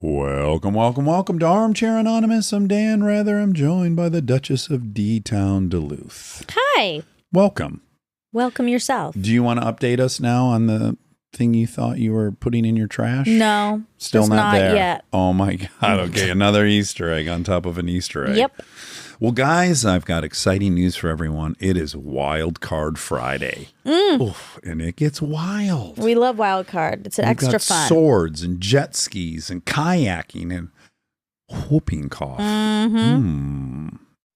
Welcome, welcome, welcome to Armchair Anonymous. I'm Dan Rather. I'm joined by the Duchess of D-Town Duluth. Hi. Welcome. Welcome yourself. Do you want to update us now on the thing you thought you were putting in your trash? No. Still not there yet. Oh my God. Okay, another Easter egg on top of an Easter egg. Yep. Well, guys, I've got exciting news for everyone. It is Wild Card Friday. Oof, and it gets wild. We love Wild Card. It's extra got fun. Swords and jet skis and kayaking and whooping cough.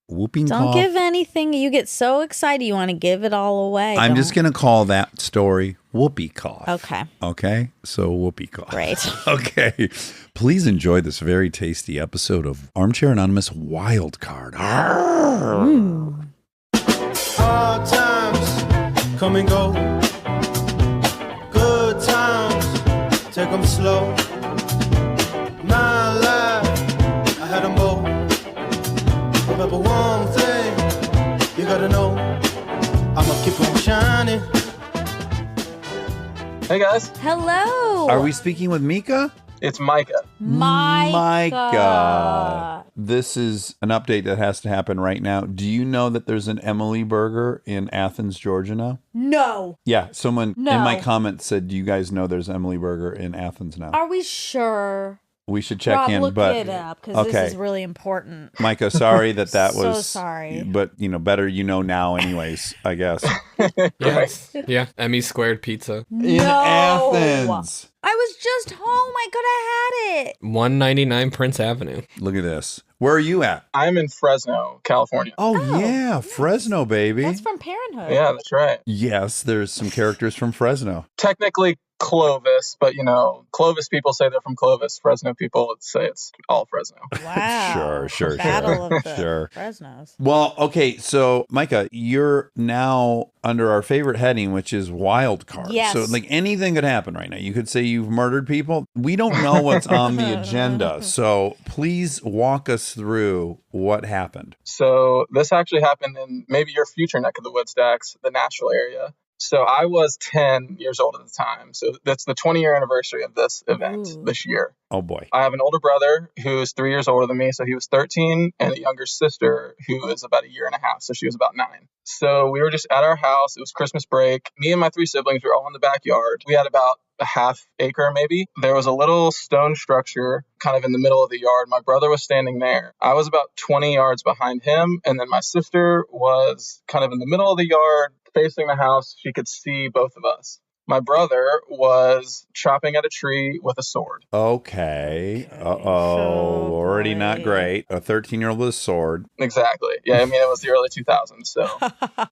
Whooping Don't cough. give anything. You get so excited you want to give it all away. I'm just going to call that story Whoopee Cough. Okay. Okay? So Whoopee Cough. Great. Okay. Please enjoy this very tasty episode of Armchair Anonymous Wild Card. Hard times come and go. Good times, take them slow. My life, I had them both. Remember one thing, you gotta know, I'ma keep on shining. Hey guys, Hello. Are we speaking with Mika? it's Micah. Micah. This is an update that has to happen right now. Do you know that there's an Emily Burger in Athens, Georgia now? No. Yeah, someone No. in my comments said, do you guys know there's Emily Burger in Athens now? Are we sure? We should check Rob, in, look but it up because okay. this is really important. Micah, sorry that So was sorry. But better now anyways, I guess. Yes. Yeah. Emmy squared pizza. In No. Athens. I was just home. I could have had it. 199 Prince Avenue. Look at this. Where are you at? I'm in Fresno, California. Oh, Oh, yeah, Fresno, baby. That's from Parenthood. Yeah, that's right. Yes, there's some characters from Fresno. Technically Clovis, but Clovis people say they're from Clovis. Fresno people say it's all Fresno. Wow. Sure. Battle of the Sure. Fresnos. Well, okay, so Micah, you're now under our favorite heading, which is wild card. Yes. So like anything could happen right now. You could say you've murdered people. We don't know what's on the agenda. So please walk us through what happened. So this actually happened in maybe your future neck of the woods, Dax, the Nashville area. So I was 10 years old at the time. So that's the 20-year anniversary of this event Ooh. this year. Oh boy. I have an older brother who's 3 years older than me, so he was 13, and a younger sister who is about a year and a half, so she was about 9. So we were just at our house. It was Christmas break. Me and my 3 siblings were all in the backyard. We had about a half acre maybe. There was a little stone structure kind of in the middle of the yard. My brother was standing there. I was about 20 yards behind him, and then my sister was kind of in the middle of the yard facing the house. She could see both of us. My brother was chopping at a tree with a sword. Okay. Uh-oh. Already not great. A 13-year-old with a sword. Exactly. Yeah, I mean, it was the early 2000s.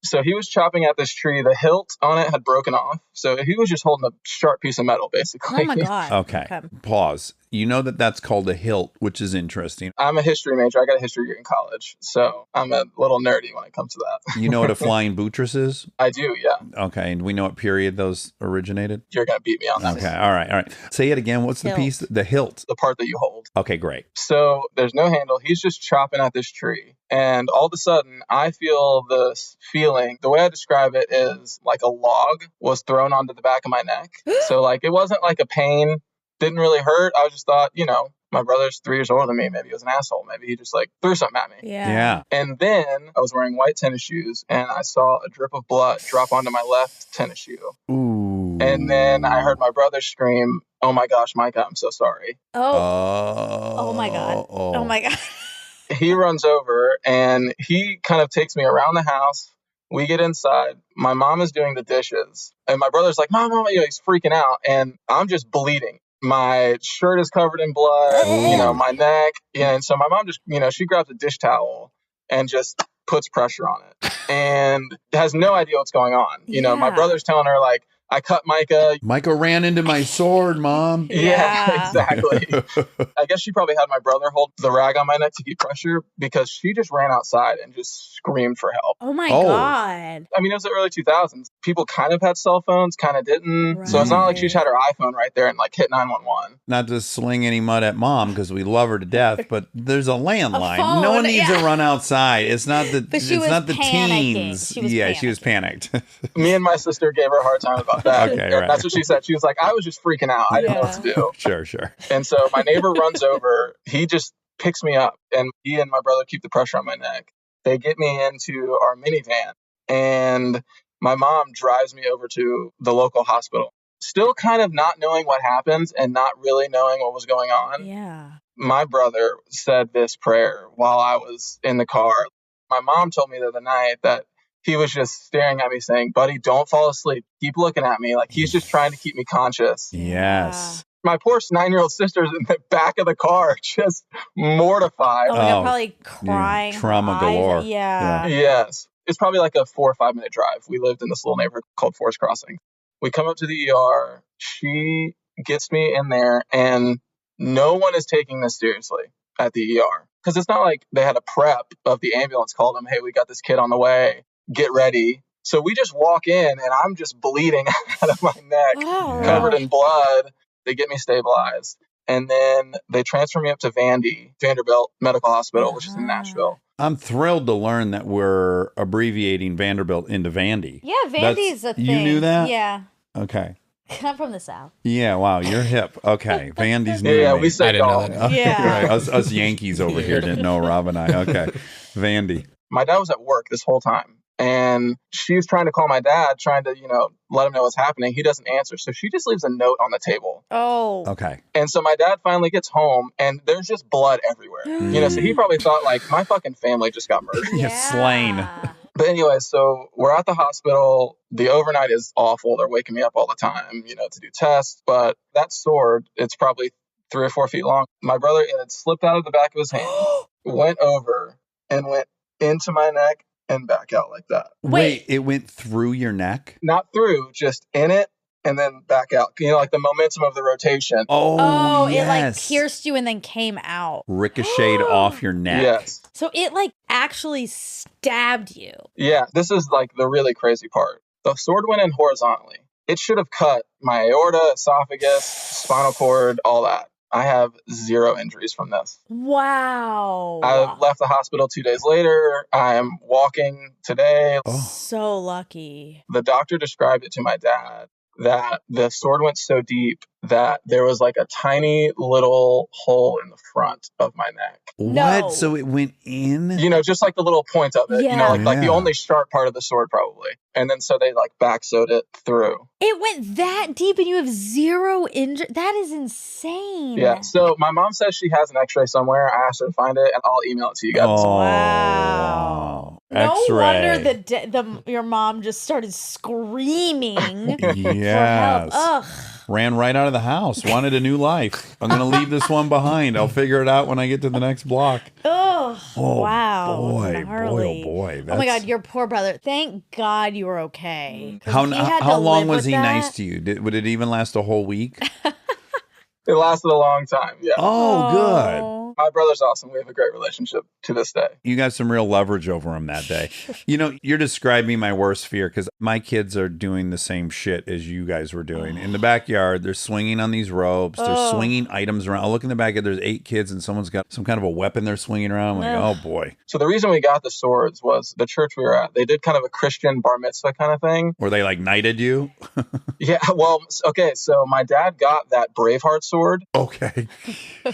So he was chopping at this tree. The hilt on it had broken off. So he was just holding a sharp piece of metal, basically. Oh my God. Okay. Pause. You know that's called a hilt, which is interesting. I'm a history major. I got a history degree in college. So I'm a little nerdy when it comes to that. You know what a flying buttress is? I do, yeah. Okay. And we know what period those originated? You're going to beat me on that. Okay. All right. Say it again. What's the Hilt. piece? The hilt. The part that you hold. Okay, great. So there's no handle. He's just chopping at this tree. And all of a sudden, I feel this feeling. The way I describe it is like a log was thrown onto the back of my neck. So like it wasn't like a pain. Didn't really hurt. I just thought, my brother's 3 years older than me. Maybe he was an asshole. Maybe he just like threw something at me. Yeah. And then I was wearing white tennis shoes and I saw a drip of blood drop onto my left tennis shoe. Ooh. And then I heard my brother scream, "Oh my gosh, Micah, I'm so sorry." Oh my God. Oh my God. He runs over and he kind of takes me around the house. We get inside. My mom is doing the dishes. And my brother's like, Mom, he's freaking out. And I'm just bleeding. My shirt is covered in blood, my neck. And so my mom just, she grabs a dish towel and just puts pressure on it and has no idea what's going on. My brother's telling her, like, I cut Micah. Micah ran into my sword, Mom. Yeah, exactly. I guess she probably had my brother hold the rag on my neck to keep pressure because she just ran outside and just screamed for help. Oh my God. I mean, it was the early 2000s. People kind of had cell phones, kind of didn't. Right. So it's not like she just had her iPhone right there and like hit 911. Not to sling any mud at Mom because we love her to death, but there's a landline. phone, No one needs to run outside. It's not the But she it's was not the panicking. teens. She was She was panicked. Me and my sister gave her a hard time about about that. Okay, And right. that's what she said. She was like, I was just freaking out. I didn't know what to do. Sure. And so my neighbor runs over. He just picks me up, and he and my brother keep the pressure on my neck. They get me into our minivan, and my mom drives me over to the local hospital. Still kind of not knowing what happens and not really knowing what was going on. Yeah. My brother said this prayer while I was in the car. My mom told me the other night that he was just staring at me saying, buddy, don't fall asleep. Keep looking at me. Like he's just trying to keep me conscious. Yes. My poor 9-year-old sister's in the back of the car, just mortified. Oh my God, probably crying. Trauma galore. Yeah. Yes. It's probably like a 4 or 5 minute drive. We lived in this little neighborhood called Forest Crossing. We come up to the ER. She gets me in there, and no one is taking this seriously at the ER. Because it's not like they had a prep of the ambulance called them, hey, we got this kid on the way. Get ready. So we just walk in, and I'm just bleeding out of my neck, covered in blood. They get me stabilized. And then they transfer me up to Vanderbilt Medical Hospital, which is in Nashville. I'm thrilled to learn that we're abbreviating Vanderbilt into Vandy. Yeah, Vandy's a thing. You knew that? Yeah. Okay. I'm from the South. Yeah, wow, you're hip. Okay, Vandy's new. Yeah, to me. we say I didn't know golf. that. Yeah. Right, us Yankees over here didn't know, Rob and I. Okay, Vandy. My dad was at work this whole time, and she's trying to call my dad, trying to, let him know what's happening. He doesn't answer. So she just leaves a note on the table. Oh. Okay. And so my dad finally gets home, and there's just blood everywhere. So he probably thought, like, my fucking family just got murdered. Yeah, slain. But anyway, so we're at the hospital. The overnight is awful. They're waking me up all the time, to do tests. But that sword, it's probably 3 or 4 feet long. My brother, it had slipped out of the back of his hand, went over, and went into my neck and back out like that. Wait, it went through your neck? Not through, just in it and then back out. Like the momentum of the rotation. Oh, yes. It like pierced you and then came out. Ricocheted off your neck. Yes. So it like actually stabbed you. Yeah, this is like the really crazy part. The sword went in horizontally. It should have cut my aorta, esophagus, spinal cord, all that. I have 0 injuries from this. Wow. I left the hospital 2 days later. I'm walking today. So lucky. The doctor described it to my dad that the sword went so deep that there was like a tiny little hole in the front of my neck. What? No. So it went in? Just like the little point of it. Yeah. Like the only sharp part of the sword probably. And then so they like back sewed it through. It went that deep and you have 0 injury. That is insane. Yeah. So my mom says she has an x-ray somewhere. I asked her to find it and I'll email it to you guys. Oh, Wow. No X-ray. wonder your mom just started screaming for help. Yes. Ugh. Ran right out of the house. Wanted a new life. I'm going to leave this one behind. I'll figure it out when I get to the next block. Ugh. Oh, Wow. boy, Gnarly. boy. Oh my God, your poor brother. Thank God you were okay. 'Cause How he had to long live was with he that. nice to you? Would it even last a whole week? It lasted a long time. Yeah. Oh, good. My brother's awesome. We have a great relationship to this day. You got some real leverage over him that day. You're describing my worst fear because my kids are doing the same shit as you guys were doing. In the backyard, they're swinging on these ropes. They're swinging items around. I look in the backyard, there's 8 kids and someone's got some kind of a weapon they're swinging around. I'm like, oh, boy. So the reason we got the swords was the church we were at. They did kind of a Christian bar mitzvah kind of thing. Were they like knighted you? Yeah. Well, okay. So my dad got that Braveheart sword, Okay.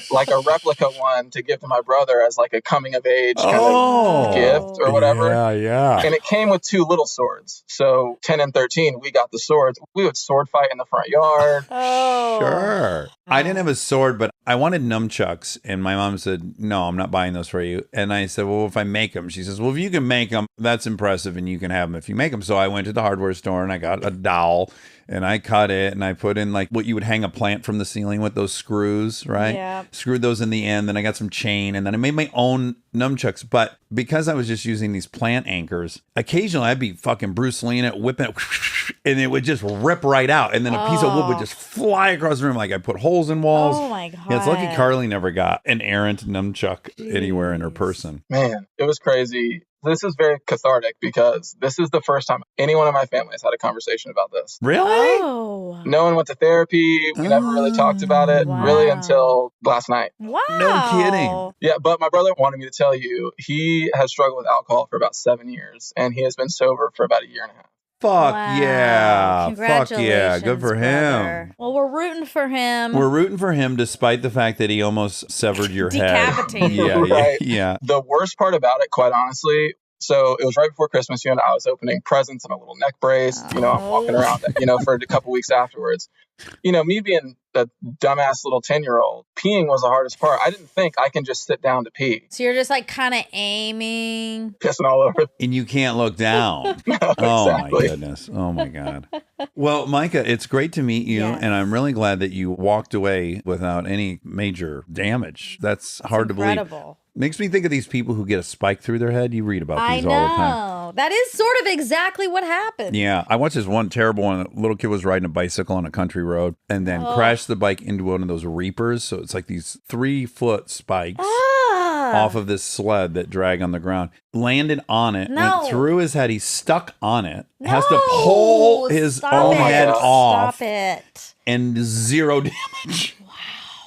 like a replica one to give to my brother as like a coming of age kind of gift or whatever. Yeah. And it came with 2 little swords. So 10 and 13, we got the swords. We would sword fight in the front yard. Oh. Sure. I didn't have a sword, but I wanted nunchucks. And my mom said, no, I'm not buying those for you. And I said, well, if I make them, she says, well, if you can make them, that's impressive and you can have them if you make them. So I went to the hardware store and I got a dowel and I cut it and I put in like what you would hang a plant from the ceiling with those screws, right? Yeah. Screwed those in the end. Then I got some chain and then I made my own nunchucks. But because I was just using these plant anchors, occasionally I'd be fucking Bruce Lee it, whipping it, and it would just rip right out. And then a piece of wood would just fly across the room. Like I put holes in walls. Oh my God. Yeah, it's lucky Carly never got an errant nunchuck anywhere in her person. Man, it was crazy. This is very cathartic because this is the first time anyone in my family has had a conversation about this. Really? Oh. No one went to therapy. We never really talked about it really until last night. Wow. No kidding. Yeah, but my brother wanted me to tell you he has struggled with alcohol for about 7 years and he has been sober for about 1.5 years. Fuck Wow. yeah. Fuck Congratulations, yeah. Good for brother. him. Well, we're rooting for him. We're rooting for him despite the fact that he almost severed your head. Decapitated. Yeah, Right. yeah. The worst part about it, quite honestly, so it was right before Christmas, and I was opening presents and a little neck brace. I'm walking around, for a couple weeks afterwards. Me being a dumbass little 10-year-old, peeing was the hardest part. I didn't think I can just sit down to pee. So you're just like kind of aiming. Pissing all over. And you can't look down. Exactly. Oh, my goodness. Oh, my God. Well, Micah, it's great to meet you. Yes. And I'm really glad that you walked away without any major damage. That's hard to believe. Incredible. Makes me think of these people who get a spike through their head. You read about I these know. all the time. That is sort of exactly what happened. Yeah. I watched this one terrible one. A little kid was riding a bicycle on a country road and then crashed the bike into one of those reapers. So it's like these 3-foot spikes off of this sled that drag on the ground. Landed on it, went through his head. He's stuck on it. Has to pull his own head off. Stop it. And 0 damage. Wow.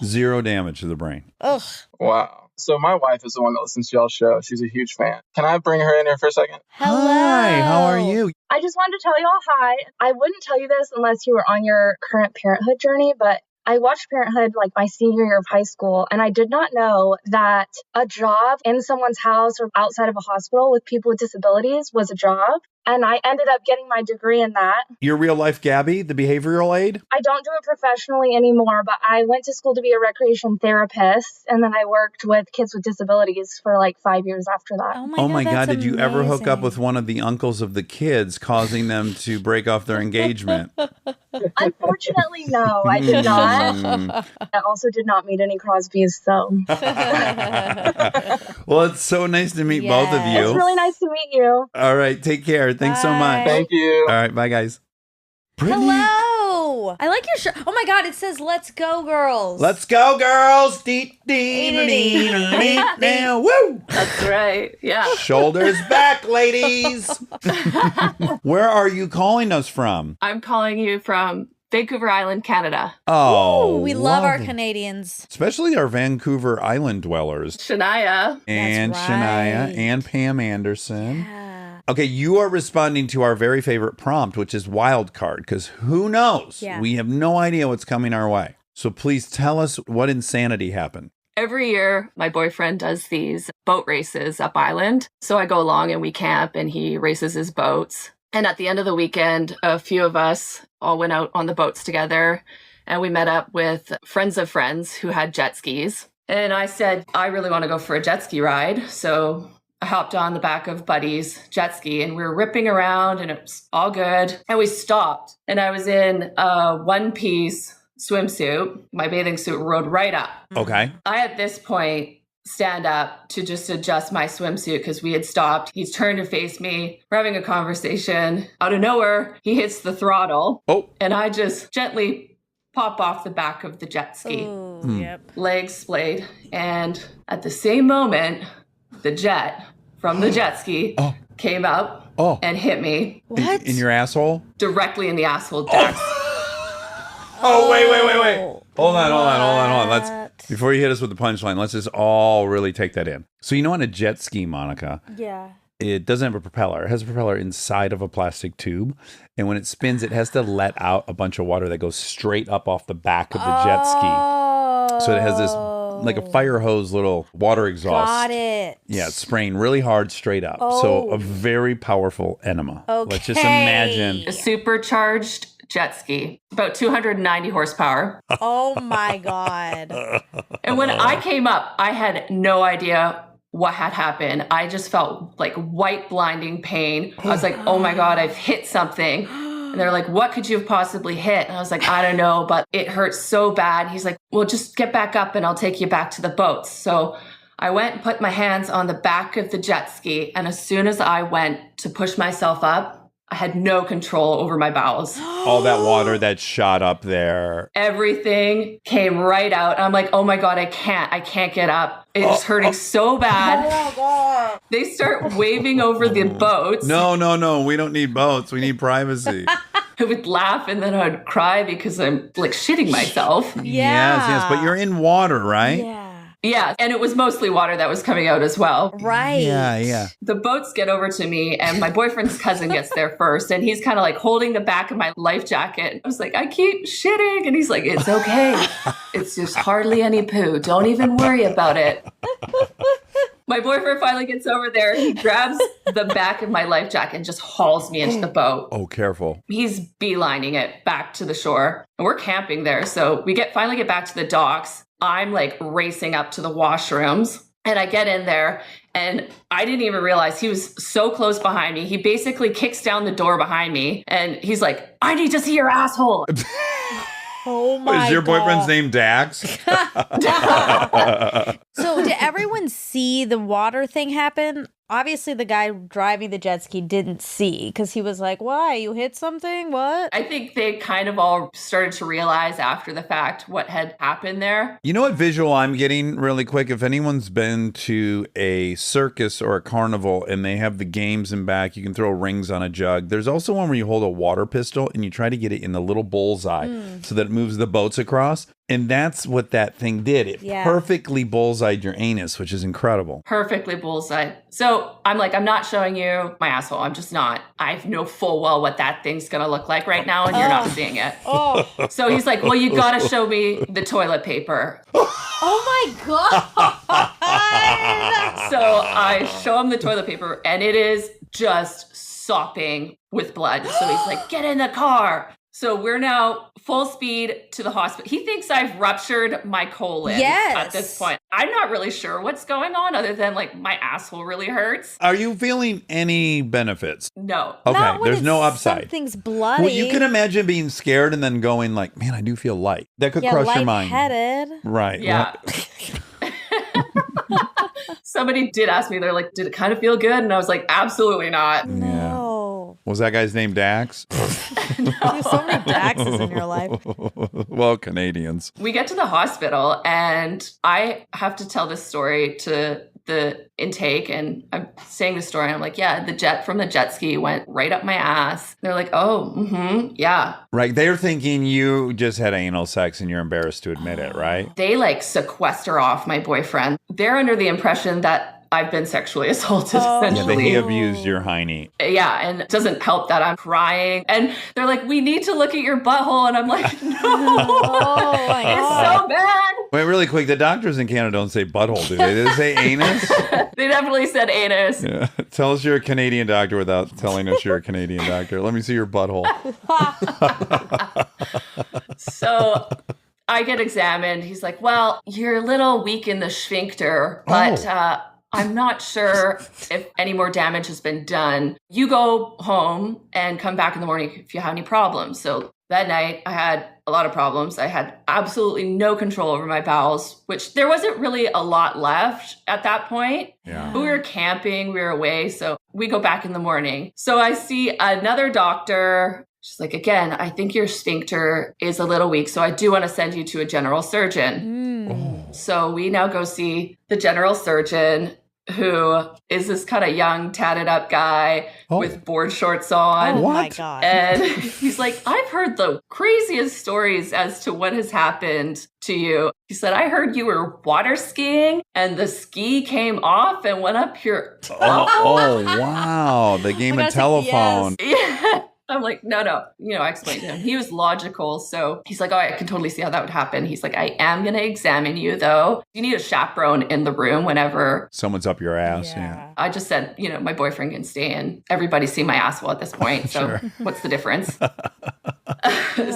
0 damage to the brain. Ugh. Wow. So my wife is the one that listens to y'all's show. She's a huge fan. Can I bring her in here for a second? Hello. Hi, how are you? I just wanted to tell y'all hi. I wouldn't tell you this unless you were on your current parenthood journey, but I watched Parenthood like my senior year of high school, and I did not know that a job in someone's house or outside of a hospital with people with disabilities was a job. And I ended up getting my degree in that. Your real life Gabby, the behavioral aid? I don't do it professionally anymore, but I went to school to be a recreation therapist, and then I worked with kids with disabilities for like 5 years after that. Oh my God, that's did you ever hook up amazing. with one of the uncles of the kids, causing them to break off their engagement? Unfortunately, no, I did not. I also did not meet any Crosbys, so. Well, it's so nice to meet both of Yes. you. It's really nice to meet you. All right, take care. Thanks so much. Bye. Thank you. All right, bye, guys. Brittany. Hello. I like your shirt. Oh my God, it says "Let's go, girls." Let's go, girls. Dee, dee, dee, dee, dee, dee. Woo! That's right. Yeah. Shoulders back, ladies. Where are you calling us from? I'm calling you from Vancouver Island, Canada. Oh, Ooh, we love our lovely. Canadians. Especially our Vancouver Island dwellers. Shania. And That's Shania right. and Pam Anderson. Yeah. Okay, you are responding to our very favorite prompt, which is wild card, because who knows? Yeah. We have no idea what's coming our way. So please tell us what insanity happened. Every year, my boyfriend does these boat races up island. So I go along and we camp and he races his boats. And at the end of the weekend, a few of us all went out on the boats together and we met up with friends of friends who had jet skis. And I said, I really want to go for a jet ski ride. So I hopped on the back of Buddy's jet ski and we were ripping around and it was all good. And we stopped and I was in a one-piece swimsuit. My bathing suit rode right up. Okay. I, at this point, stand up to just adjust my swimsuit because we had stopped. He's turned to face me. We're having a conversation. Out of nowhere, he hits the throttle. Oh. And I just gently pop off the back of the jet ski. Ooh, Yep. Legs splayed. And at the same moment, the jet from the jet ski came up and hit me What? In your asshole? directly in the asshole. Dax. Oh, wait. Hold on. Let's, before you hit us with the punchline, let's just all really take that in. So, you know, on a jet ski, Monica, Yeah. it doesn't have a propeller. It has a propeller inside of a plastic tube. And when it spins, it has to let out a bunch of water that goes straight up off the back of the jet ski. So it has this, like a fire hose little water exhaust. Got it. Yeah, it's spraying really hard straight up. So a very powerful enema. Let's just Okay. imagine. A supercharged jet ski, about 290 horsepower. Oh my God. And when I came up, I had no idea what had happened. I just felt like white blinding pain. I was like, oh my God, I've hit something. And they're like, what could you have possibly hit? And I was like, I don't know, but it hurts so bad. He's like, well, just get back up and I'll take you back to the boats. So I went and put my hands on the back of the jet ski. And as soon as I went to push myself up, I had no control over my bowels. All that water that shot up there. Everything came right out. I'm like, oh my God, I can't get up. It's hurting so bad. Oh my God. They start waving over the boats. No. We don't need boats. We need privacy. I would laugh and then I would cry because I'm like shitting myself. Yes. But you're in water, right? Yeah. Yeah, and it was mostly water that was coming out as well. Right. Yeah. The boats get over to me and my boyfriend's cousin gets there first and he's kind of like holding the back of my life jacket. I was like, I keep shitting. And he's like, it's okay. It's just hardly any poo. Don't even worry about it. My boyfriend finally gets over there. He grabs the back of my life jacket and just hauls me into the boat. Oh, careful. He's beelining it back to the shore. And we're camping there. So we finally get back to the docks. I'm like racing up to the washrooms and I get in there and I didn't even realize he was so close behind me. He basically kicks down the door behind me and he's like, I need to see your asshole. Oh my Is your boyfriend's God. name Dax? So did everyone see the water thing happen? Obviously, the guy driving the jet ski didn't see because he was like, why? You hit something? What? I think they kind of all started to realize after the fact what had happened there. You know what visual I'm getting really quick? If anyone's been to a circus or a carnival and they have the games in back, you can throw rings on a jug. There's also one where you hold a water pistol and you try to get it in the little bullseye so that it moves the boats across. And that's what that thing did. It perfectly bullseyed your anus, which is incredible. Perfectly bullseye. So I'm like, I'm not showing you my asshole. I'm just not. I know full well what that thing's going to look like right now, and you're not seeing it. Oh. So he's like, well, you got to show me the toilet paper. Oh my God. So I show him the toilet paper, and it is just sopping with blood. So he's like, get in the car. So we're now full speed to the hospital. He thinks I've ruptured my colon at this point. I'm not really sure what's going on other than like my asshole really hurts. Are you feeling any benefits? No. Okay, Not when there's it's no upside. Something's bloody. Well, you can imagine being scared and then going like, man, I do feel light. That could cross your mind. lightheaded. Right. Yeah. Somebody did ask me, they're like, did it kind of feel good? And I was like, absolutely not. No. Was that guy's name Dax? There's so many Daxes in your life. Well, Canadians. We get to the hospital and I have to tell this story to the intake and I'm saying the story and I'm like, yeah, the jet from the jet ski went right up my ass. They're like, oh, yeah. Right. They're thinking you just had anal sex and you're embarrassed to admit it, right? They like sequester off my boyfriend. They're under the impression that I've been sexually assaulted, Yeah, that essentially. he abused your hiney. Yeah, and it doesn't help that I'm crying. And they're like, we need to look at your butthole. And I'm like, no, Oh my it's God. so bad. Wait, really quick. The doctors in Canada don't say butthole, do they? They say anus? They definitely said anus. Yeah. Tell us you're a Canadian doctor without telling us you're a Canadian doctor. Let me see your butthole. So I get examined. He's like, well, you're a little weak in the sphincter, but I'm not sure if any more damage has been done. You go home and come back in the morning if you have any problems. So that night I had a lot of problems. I had absolutely no control over my bowels, which there wasn't really a lot left at that point. Yeah. We were camping, we were away. So we go back in the morning. So I see another doctor. She's like, again, I think your sphincter is a little weak. So I do want to send you to a general surgeon. So we now go see the general surgeon, who is this kind of young, tatted up guy with board shorts on. Oh my God. And he's like, I've heard the craziest stories as to what has happened to you. He said, I heard you were water skiing and the ski came off and went up your... Oh, wow. They gave him a telephone. Yeah. I'm like, no. I explained to him. He was logical. So he's like, oh, I can totally see how that would happen. He's like, I am going to examine you, though. You need a chaperone in the room whenever Someone's up your ass. Yeah. I just said, my boyfriend can stay in. Everybody's seen my asshole at this point. So what's the difference?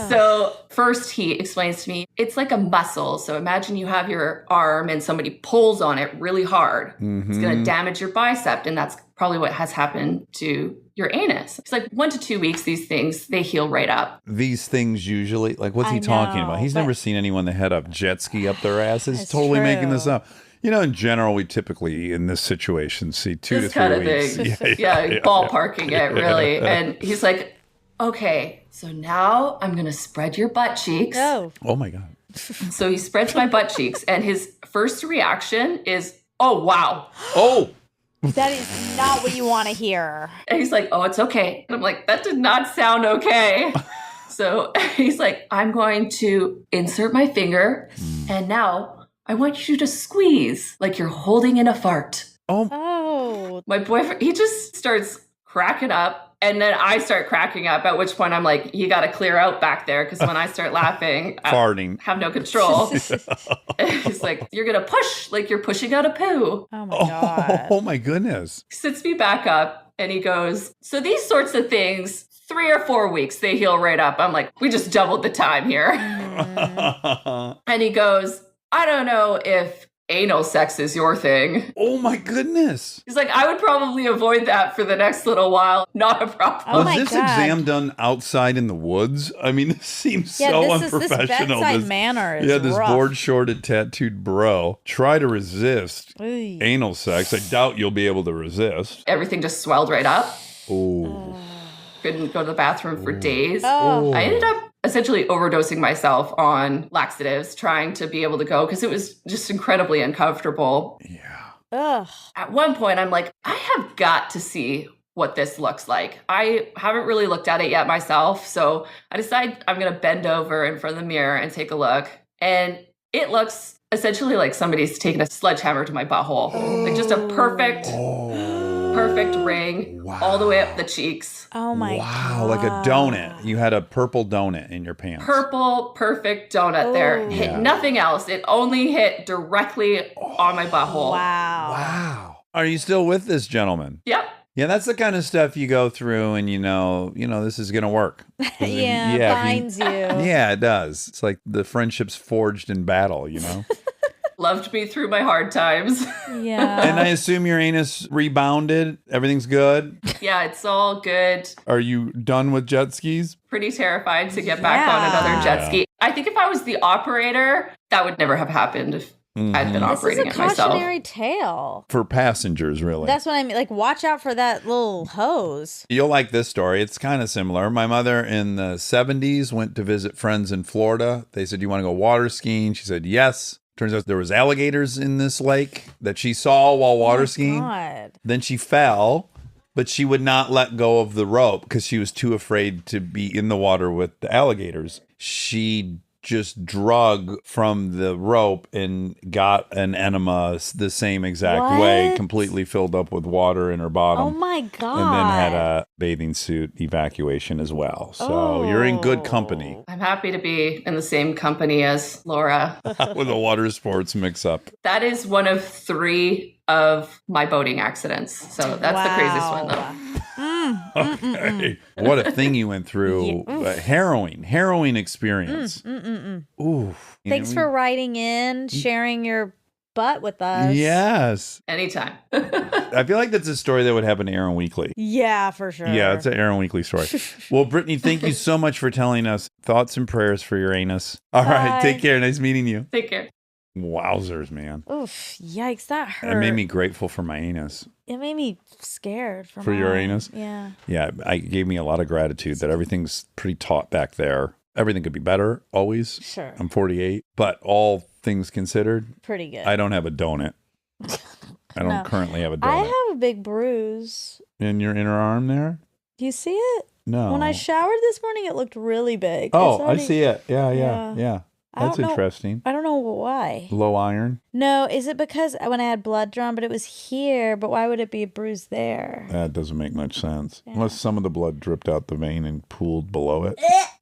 So first he explains to me, it's like a muscle. So imagine you have your arm and somebody pulls on it really hard. It's going to damage your bicep. And that's probably what has happened to your anus. It's like 1 to 2 weeks, these things, they heal right up. These things usually, like, what's he I talking know, about? He's but- never seen anyone that had a jet ski up their asses. He's That's totally making this true. up. In general, we typically, in this situation, see 2 This to 3 kind of weeks. thing. Ballparking it, really. And he's like, okay, so now I'm going to spread your butt cheeks. Oh. Oh, my God. So he spreads my butt cheeks, and his first reaction is, oh, wow. Oh! That is not what you want to hear. And he's like, oh, it's okay. And I'm like, that did not sound okay. So he's like, I'm going to insert my finger, and now I want you to squeeze like you're holding in a fart. Oh. My boyfriend, he just starts cracking up. And then I start cracking up, at which point I'm like, you got to clear out back there. Because when I start laughing, Farting. I have no control. He's like, you're going to push like you're pushing out a poo. Oh my God. Oh my goodness. He sits me back up and he goes, so these sorts of things, 3 or 4 weeks, they heal right up. I'm like, we just doubled the time here. And he goes, I don't know if anal sex is your thing. Oh my goodness. He's like, I would probably avoid that for the next little while. Not a problem. Oh Was my this God. exam done outside in the woods? I mean, this seems Yeah, so this unprofessional. bedside manner is this rough. board-shorted, tattooed bro. Try to resist Oy. anal sex. I doubt you'll be able to resist. Everything just swelled right up. Oh. Couldn't go to the bathroom for days. Oh. I ended up essentially overdosing myself on laxatives, trying to be able to go because it was just incredibly uncomfortable. Yeah. Ugh. At one point, I'm like, I have got to see what this looks like. I haven't really looked at it yet myself. So I decide I'm going to bend over in front of the mirror and take a look. And it looks essentially like somebody's taken a sledgehammer to my butthole. Like just a perfect ring all the way up the cheeks. Oh my Wow, God. like a donut. You had a purple donut in your pants. Purple, perfect donut there. Oh. Hit Yeah. nothing else. It only hit directly on my butthole. Wow. Wow. Are you still with this gentleman? Yep. Yeah, that's the kind of stuff you go through and you know, this is going to work. Yeah, if you- binds you. Yeah, it does. It's like the friendships forged in battle, Loved me through my hard times. Yeah. And I assume your anus rebounded. Everything's good. Yeah, it's all good. Are you done with jet skis? Pretty terrified to get back on Yeah. another jet ski. I think if I was the operator, that would never have happened if I'd been This is operating a it myself. cautionary tale. For passengers, really. That's what I mean. Like, watch out for that little hose. You'll like this story. It's kind of similar. My mother in the 70s went to visit friends in Florida. They said, you want to go water skiing? She said, yes. Turns out there was alligators in this lake that she saw while water skiing. God. Then she fell, but she would not let go of the rope because she was too afraid to be in the water with the alligators. She just drug from the rope and got an enema the same exact way, What? completely filled up with water in her bottom. Oh my God. And then had a bathing suit evacuation as well. So you're in good company I'm happy to be in the same company as Laura. with a water sports mix up. That is one of 3 of my boating accidents. So that's the craziest one, though. Okay. What a thing you went through. Harrowing experience. Ooh. Thanks for writing in, sharing your butt with us. Yes. Anytime. I feel like that's a story that would happen to Aaron Weekly. Yeah, for sure. Yeah, it's an Aaron Weekly story. Well, Brittany, thank you so much for telling us thoughts and prayers for your anus. All right, Bye. take care. Nice meeting you. Take care. Wowzers, man. Oof. Yikes. That hurt. That made me grateful for my anus. It made me scared For your mine. anus? Yeah. Yeah, it gave me a lot of gratitude that everything's pretty taut back there. Everything could be better, always. Sure. I'm 48, but all things considered, Pretty good. I don't have a donut. I don't No. currently have a I donut. have a big bruise. In your inner arm there? Do you see it? No. When I showered this morning, it looked really big. Oh, It's I already- see it. Yeah. Yeah. I That's don't know- interesting. I don't know why. Low iron? No, is it because when I had blood drawn, but it was here, but why would it be a bruise there? That doesn't make much sense. Yeah. Unless some of the blood dripped out the vein and pooled below it.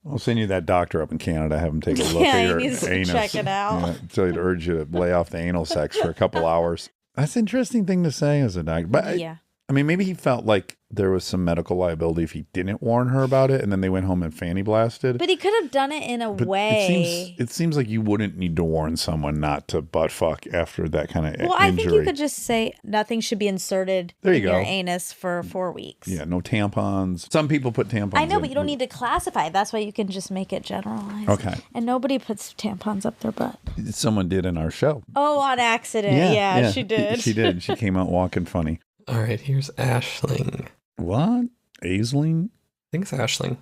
I'll send you that doctor up in Canada, have him take a look Yeah, at he your needs to anus. check it out. Yeah, tell you to urge you to lay off the anal sex for a couple hours. That's an interesting thing to say as a doctor. But Yeah. I mean, maybe he felt like there was some medical liability if he didn't warn her about it, and then they went home and fanny blasted. But he could have done it in a But way. it seems like you wouldn't need to warn someone not to butt fuck after that kind of Well, injury. I think you could just say nothing should be inserted There you in your go. anus for 4 weeks. Yeah, no tampons. Some people put tampons. I know, in. but you don't need to classify. That's why you can just make it generalized. Okay. And nobody puts tampons up their butt. Someone did in our show. Oh, on accident. Yeah, she did. She did. She came out walking funny. All right, here's Ashling. What? Aisling? I think it's Ashling.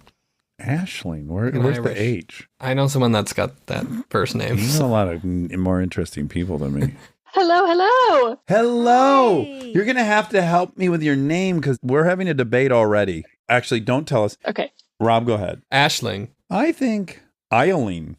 Ashling? An Where's Irish. the H? I know someone that's got that first name. You know a lot of more interesting people than me. Hello, hello. Hello. Hi. You're going to have to help me with your name because we're having a debate already. Actually, don't tell us. Okay. Rob, go ahead. Ashling. I think Eileen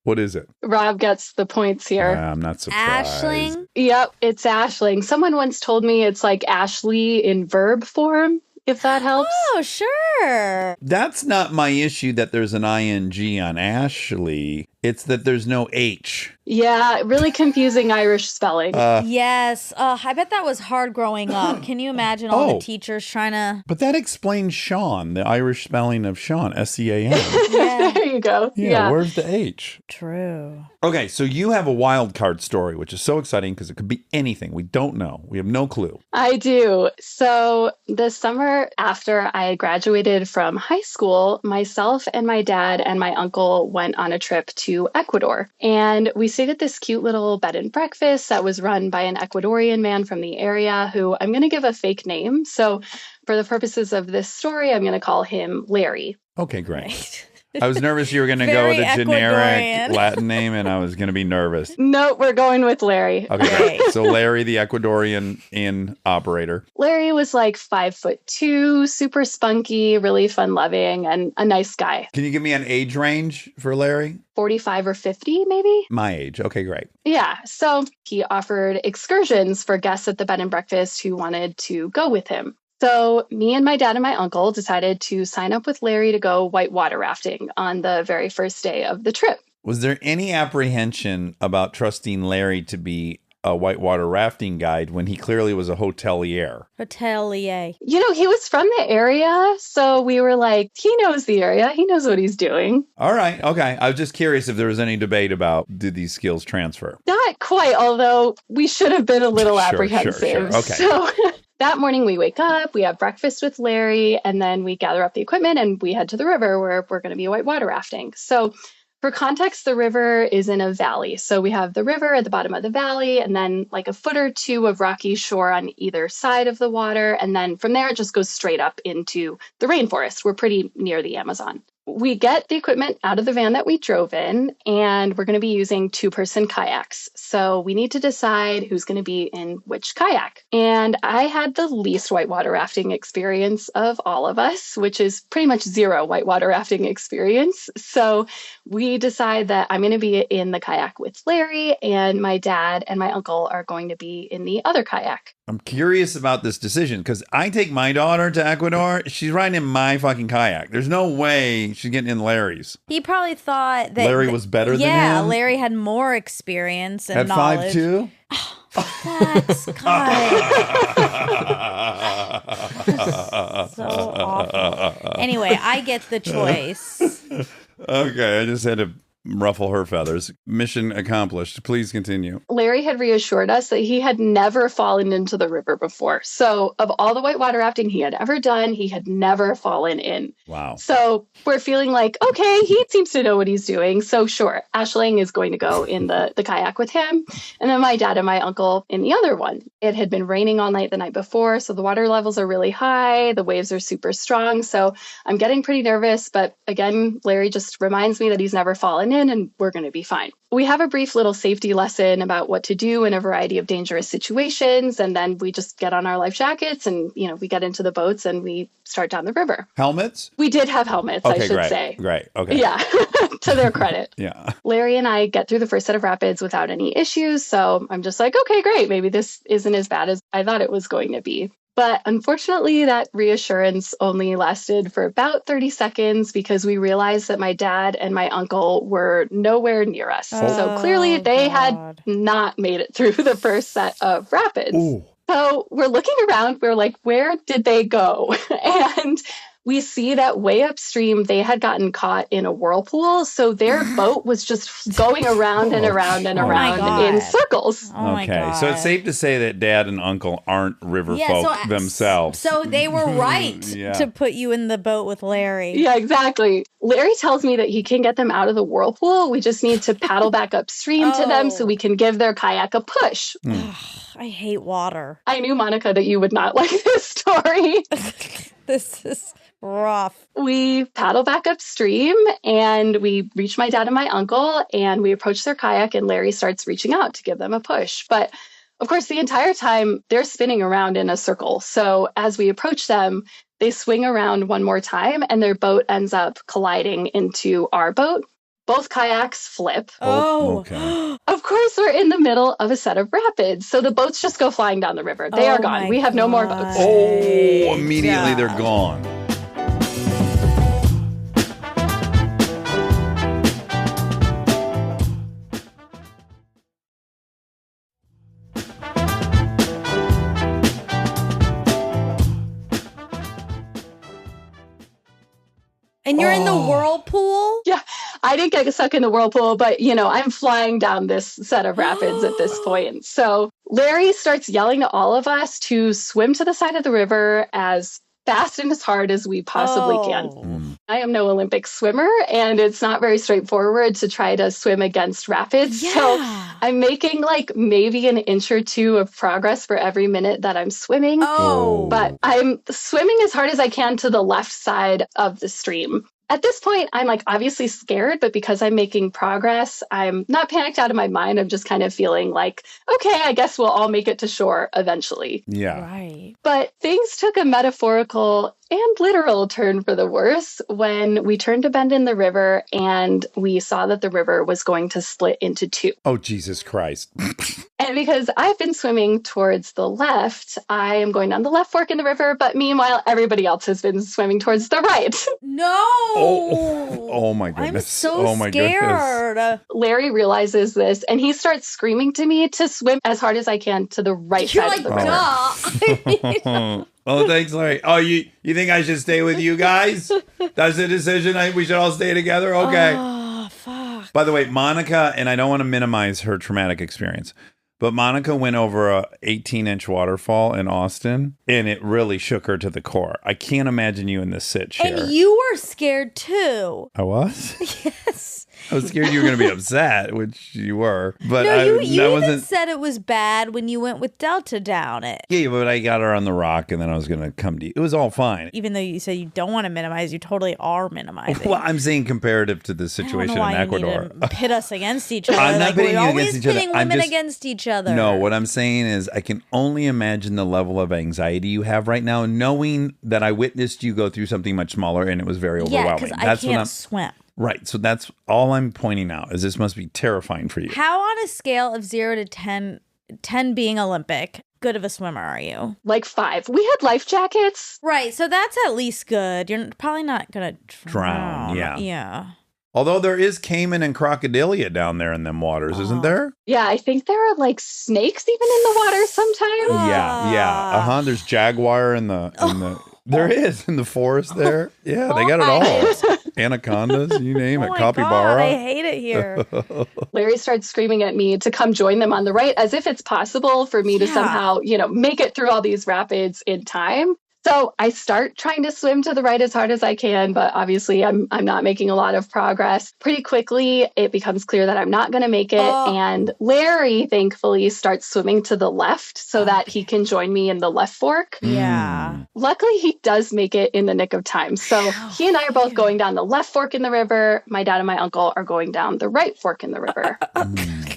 What is it? Rob gets the points here. I'm not surprised. Ashling. Yep, it's ashling. Someone once told me it's like Ashley in verb form, if that helps. Oh, sure. That's not my issue that there's an ing on Ashley. It's that there's no H. Yeah, really confusing Irish spelling. Yes. I bet that was hard growing up. Can you imagine all the teachers trying to... But that explains Sean, the Irish spelling of Sean, S-E-A-N. Yeah. There you go. Yeah, where's the H? True. Okay, so you have a wild card story, which is so exciting because it could be anything. We don't know. We have no clue. I do. So this summer after I graduated from high school, myself and my dad and my uncle went on a trip to Ecuador. And we stayed at this cute little bed and breakfast that was run by an Ecuadorian man from the area who I'm going to give a fake name. So for the purposes of this story, I'm going to call him Larry. Okay, great. Right. I was nervous you were going to go with Very a generic Ecuadorian. Latin name, and I was going to be nervous. No, we're going with Larry. Okay, Great. so Larry, the Ecuadorian inn operator. Larry was like 5'2", super spunky, really fun loving, and a nice guy. Can you give me an age range for Larry? 45 or 50, maybe? My age. Okay, great. Yeah. So he offered excursions for guests at the bed and breakfast who wanted to go with him. So me and my dad and my uncle decided to sign up with Larry to go whitewater rafting on the very first day of the trip. Was there any apprehension about trusting Larry to be a whitewater rafting guide when he clearly was a hotelier? Hotelier. You know, he was from the area, so we were like, he knows the area. He knows what he's doing. All right. Okay. I was just curious if there was any debate about did these skills transfer? Not quite, although we should have been a little Sure, apprehensive. Okay. So that morning we wake up, we have breakfast with Larry, and then we gather up the equipment and we head to the river where we're going to be whitewater rafting. So for context, the river is in a valley. So we have the river at the bottom of the valley and then like a foot or two of rocky shore on either side of the water. And then from there, it just goes straight up into the rainforest. We're pretty near the Amazon. We get the equipment out of the van that we drove in, and we're going to be using two-person kayaks. So we need to decide who's going to be in which kayak. And I had the least whitewater rafting experience of all of us, which is pretty much zero whitewater rafting experience. So we decide that I'm going to be in the kayak with Larry, and my dad and my uncle are going to be in the other kayak. I'm curious about this decision because I take my daughter to Ecuador. She's riding in my fucking kayak. There's no way she's getting in Larry's. He probably thought that Larry was better than him? Yeah, Larry had more experience and At knowledge. 5'2"? That's God. So awful. Anyway, I get the choice. Okay, I just had to ruffle her feathers. Mission accomplished. Please continue. Larry had reassured us that he had never fallen into the river before. So of all the whitewater rafting he had ever done, he had never fallen in. Wow. So we're feeling like, okay, he seems to know what he's doing. So sure, Ashling is going to go in the kayak with him. And then my dad and my uncle in the other one. It had been raining all night the night before, so the water levels are really high. The waves are super strong. So I'm getting pretty nervous. But again, Larry just reminds me that he's never fallen in and we're going to be fine. We have a brief little safety lesson about what to do in a variety of dangerous situations. And then we just get on our life jackets and, we get into the boats and we start down the river. Helmets? We did have helmets, I should great. say. Great. Okay. Yeah, to their credit. Yeah. Larry and I get through the first set of rapids without any issues. So I'm just like, okay, great. Maybe this isn't as bad as I thought it was going to be. But unfortunately, that reassurance only lasted for about 30 seconds because we realized that my dad and my uncle were nowhere near us. So clearly they had not made it through the first set of rapids. Ooh. So we're looking around. We're like, where did they go? And we see that way upstream, they had gotten caught in a whirlpool. So their boat was just going around and around and around in circles. Oh my God. So it's safe to say that dad and uncle aren't river folk themselves. So they were right to put you in the boat with Larry. Yeah, exactly. Larry tells me that he can get them out of the whirlpool. We just need to paddle back upstream to them so we can give their kayak a push. I hate water. I knew, Monica, that you would not like this story. This is rough. We paddle back upstream and we reach my dad and my uncle and we approach their kayak and Larry starts reaching out to give them a push. But of course, the entire time they're spinning around in a circle. So as we approach them, they swing around one more time and their boat ends up colliding into our boat. Both kayaks flip. Oh. okay. Of course, we're in the middle of a set of rapids, so the boats just go flying down the river. They are gone. my We have no more boats. Oh, immediately they're gone. And you're in the whirlpool? Yeah, I didn't get stuck in the whirlpool, but I'm flying down this set of rapids at this point. So Larry starts yelling to all of us to swim to the side of the river as fast and as hard as we possibly can. I am no Olympic swimmer, and it's not very straightforward to try to swim against rapids. Yeah. So I'm making like maybe an inch or two of progress for every minute that I'm swimming. Oh. But I'm swimming as hard as I can to the left side of the stream. At this point, I'm like obviously scared, but because I'm making progress, I'm not panicked out of my mind. I'm just kind of feeling like, okay, I guess we'll all make it to shore eventually. Yeah. Right. But things took a metaphorical and literal turn for the worse when we turned a bend in the river and we saw that the river was going to split into two. Oh, Jesus Christ. And because I've been swimming towards the left, I am going down the left fork in the river, but meanwhile, everybody else has been swimming towards the right. No. Oh my goodness. I'm so oh my scared. Goodness. Larry realizes this and he starts screaming to me to swim as hard as I can to the right You're side like, of the river. duh. Oh, thanks, Larry. Oh, you think I should stay with you guys? That's the decision. We should all stay together? Okay. Oh, fuck. By the way, Monica, and I don't want to minimize her traumatic experience, but Monica went over a 18-inch waterfall in Austin, and it really shook her to the core. I can't imagine you in this sit chair. And you were scared too. I was? Yes. I was scared you were going to be upset, which you were. But No, you that even wasn't. said it was bad when you went with Delta down it. Yeah, but I got her on the rock, and then I was going to come to you. It was all fine. Even though you said you don't want to minimize, you totally are minimizing. Well, I'm saying comparative to the situation in Ecuador. You need to pit us against each other. I'm not pitting we're you always against each other. pitting I'm women just- against each other. No, what I'm saying is I can only imagine the level of anxiety you have right now, knowing that I witnessed you go through something much smaller and it was very Yeah, overwhelming. because I can't swim. Right. So that's all I'm pointing out is this must be terrifying for you. How on a scale of 0 to 10, 10 being Olympic, good of a swimmer are you? Like 5. We had life jackets. Right, so that's at least good. You're probably not going to drown. Yeah. Yeah. Although there is caiman and crocodilia down there in them waters, isn't there? Yeah, I think there are like snakes even in the water sometimes. Yeah. There's jaguar in the there is in the forest there. Yeah, they got it all. Anacondas, you name it, Oh my capybara. God, I hate it here. Larry starts screaming at me to come join them on the right as if it's possible for me to Yeah. somehow, make it through all these rapids in time. So I start trying to swim to the right as hard as I can, but obviously I'm not making a lot of progress. Pretty quickly, it becomes clear that I'm not going to make it. And Larry, thankfully, starts swimming to the left so that he can join me in the left fork. Yeah. Luckily, he does make it in the nick of time. So he and I are both going down the left fork in the river. My dad and my uncle are going down the right fork in the river.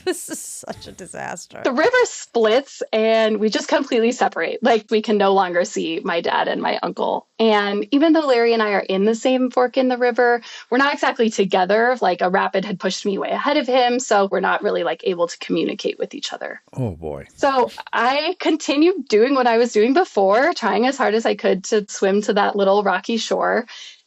This is such a disaster. The river splits and we just completely separate. Like we can no longer see my dad and my uncle. And even though Larry and I are in the same fork in the river, we're not exactly together. Like a rapid had pushed me way ahead of him. So we're not really like able to communicate with each other. Oh boy. So I continued doing what I was doing before, trying as hard as I could to swim to that little rocky shore.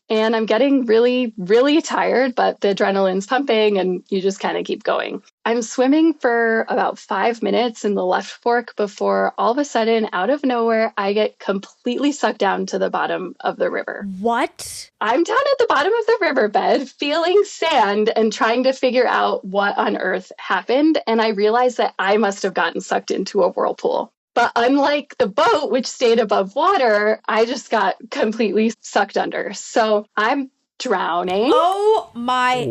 And I'm getting really, really tired, but the adrenaline's pumping and you just kind of keep going. I'm swimming for about 5 minutes in the left fork before all of a sudden, out of nowhere, I get completely sucked down to the bottom of the river. What? I'm down at the bottom of the riverbed, feeling sand and trying to figure out what on earth happened. And I realized that I must have gotten sucked into a whirlpool. But unlike the boat, which stayed above water, I just got completely sucked under. So I'm drowning. Oh my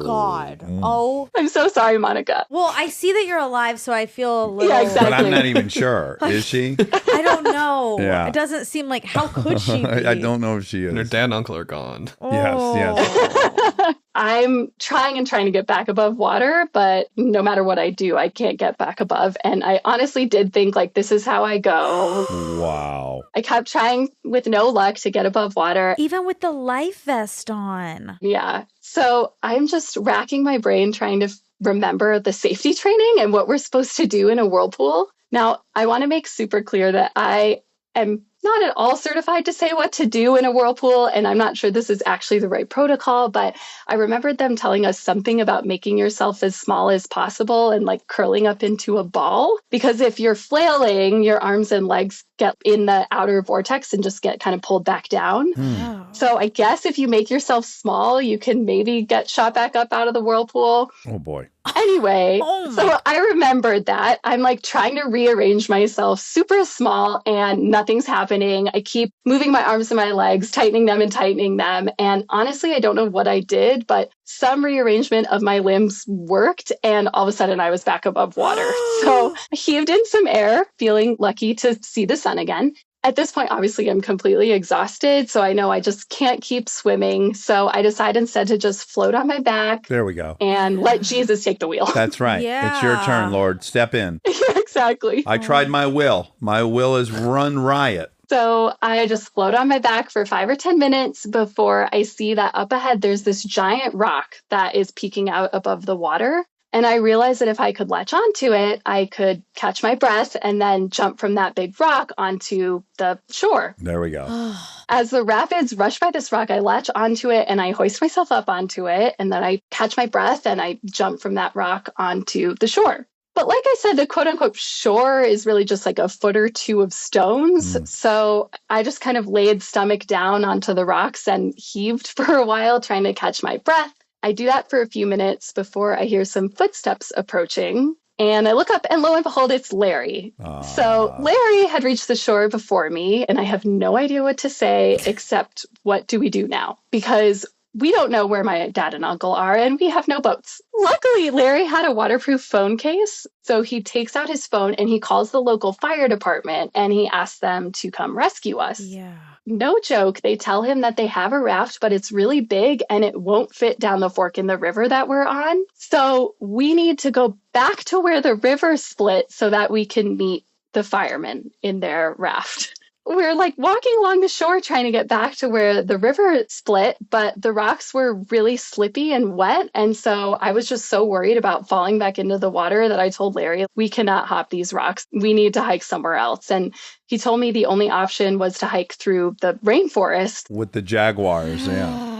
God. Oh. I'm so sorry, Monica. Well, I see that you're alive, so I feel a little. Yeah, exactly. But I'm not even sure. Is she? I don't know. Yeah. It doesn't seem like, how could she be? I don't know if she is. And her dad and uncle are gone. Yes. I'm trying to get back above water, but no matter what I do, I can't get back above. And I honestly did think like, this is how I go. Wow. I kept trying with no luck to get above water. Even with the life vest Gaston. Yeah. So I'm just racking my brain trying to remember the safety training and what we're supposed to do in a whirlpool. Now, I want to make super clear that I am not at all certified to say what to do in a whirlpool, and I'm not sure this is actually the right protocol, but I remembered them telling us something about making yourself as small as possible and like curling up into a ball, because if you're flailing, your arms and legs get in the outer vortex and just get kind of pulled back down. Oh. So I guess if you make yourself small, you can maybe get shot back up out of the whirlpool. Oh, boy. Anyway, Oh my so I remembered that. I'm like trying to rearrange myself super small and nothing's happening. I keep moving my arms and my legs, tightening them and tightening them. And honestly, I don't know what I did, but some rearrangement of my limbs worked. And all of a sudden I was back above water. So I heaved in some air, feeling lucky to see the sun again. At this point, obviously, I'm completely exhausted, so I know I just can't keep swimming. So I decide instead to just float on my back There we go. and let Jesus take the wheel. That's right. It's your Yeah. turn, Lord. Step in. Yeah, exactly. I tried my will. My will is run riot. So I just float on my back for 5 or 10 minutes before I see that up ahead, there's this giant rock that is peeking out above the water. And I realized that if I could latch onto it, I could catch my breath and then jump from that big rock onto the shore. There we go. As the rapids rush by this rock, I latch onto it and I hoist myself up onto it. And then I catch my breath and I jump from that rock onto the shore. But like I said, the quote unquote shore is really just like a foot or two of stones. So I just kind of laid stomach down onto the rocks and heaved for a while, trying to catch my breath. I do that for a few minutes before I hear some footsteps approaching. And I look up and lo and behold, it's Larry. So Larry had reached the shore before me, and I have no idea what to say except what do we do now? Because we don't know where my dad and uncle are, and we have no boats. Luckily, Larry had a waterproof phone case. So he takes out his phone and he calls the local fire department and he asks them to come rescue us. Yeah. No joke. They tell him that they have a raft, but it's really big and it won't fit down the fork in the river that we're on. So we need to go back to where the river split so that we can meet the firemen in their raft. We're like walking along the shore trying to get back to where the river split, but the rocks were really slippy and wet. And so I was just so worried about falling back into the water that I told Larry, we cannot hop these rocks. We need to hike somewhere else. And he told me the only option was to hike through the rainforest. With the jaguars, yeah.